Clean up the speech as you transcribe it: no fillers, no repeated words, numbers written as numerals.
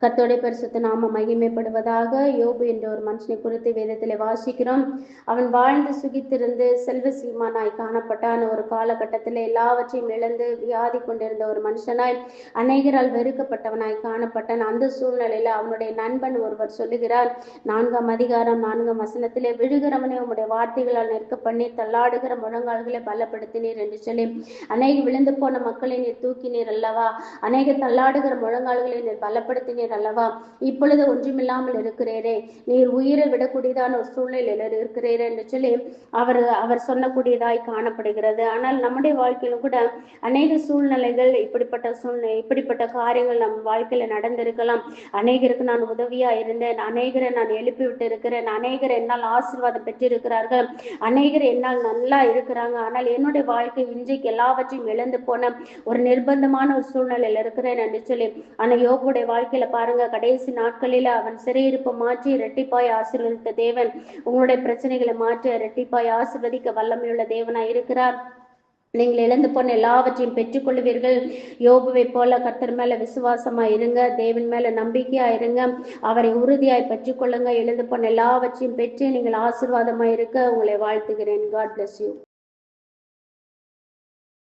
கர்த்தருடைய பரிசுத்த நாம மகிமைப்படுவதாக. யோபு என்ற ஒரு மனுஷனை குறித்து வேதத்திலே வாசிக்கிறோம். அவன் வாழ்ந்து சுகித்திருந்து செல்வ சீமானாய் காணப்பட்டான். ஒரு காலகட்டத்தில் எல்லாவற்றையும் இழந்து வியாதி கொண்டிருந்த ஒரு மனுஷனாய் அநேகரால் வெறுக்கப்பட்டவனாய் காணப்பட்டான். அந்த சூழ்நிலையில அவனுடைய நண்பன் ஒருவர் சொல்லுகிறார், 4ஆம் அதிகாரம் 4ஆம் வசனத்திலே, விழுகிறவனை உம்முடைய வார்த்தைகளால் நிற்க பண்ணி தள்ளாடுகிற முழங்கால்களை பலப்படுத்தினீர் என்று சொல்லி, அநேக விழுந்து போன மக்களை நீர் தூக்கினீர் அல்லவா, அநேக தள்ளாடுகிற முழங்கால்களை நீர் பலப்படுத்தினீர் அல்லவா, இப்பொழுது ஒன்றுமில்லாமல் இருக்கிறீரே, நீர் உயிரை விடக்கூடியதான ஒரு சூழ்நிலையில இருக்கிறீரே என்று சொல்லி அவர் சொல்லக்கூடியதாய் காணப்படுகிறது. ஆனால் நம்முடைய வாழ்க்கையிலும் கூட அநேக சூழ்நிலைகள், இப்படிப்பட்ட காரியங்கள் நம் வாழ்க்கையில நடந்திருக்கலாம். அநேகருக்கு நான் உதவியா இருந்தேன், அநேகரை நான் எழுப்பி விட்டு இருக்கிறேன், அநேகர் என்னால் ஆசீர்வாதம் பெற்றிருக்கிறார்கள், அநேகர் என்னால் நல்லா இருக்கிறாங்க, ஆனால் என்னுடைய வாழ்க்கை இன்றைக்கு எல்லாவற்றையும் இழந்து போன ஒரு நிர்பந்தமான ஒரு சூழ்நிலையில இருக்கிறேன் என்று சொல்லி. ஆனா யோபுடைய வாழ்க்கையில பாருங்க, கடைசி நாட்களில அவன் சிறையிருப்பை மாற்றி இரட்டிப்பாய் ஆசீர்வதித்த தேவன் உங்களுடைய பிரச்சனைகளை மாற்றி இரட்டிப்பாய் ஆசீர்வதிக்க வல்லமையுள்ள தேவனாய் இருக்கிறார். நீங்கள் இழந்து போன எல்லாவற்றையும் பெற்றுக்கொள்வீர்கள். யோபுவை போல கர்த்தர் மேல விசுவாசமா இருங்க, தேவன் மேல நம்பிக்கையா இருங்க, அவரை உறுதியாய் பெற்றுக்கொள்ளுங்க. இழந்து போன எல்லாவற்றையும் பெற்று நீங்கள் ஆசீர்வாதமா இருக்க உங்களை வாழ்த்துகிறேன். God bless you.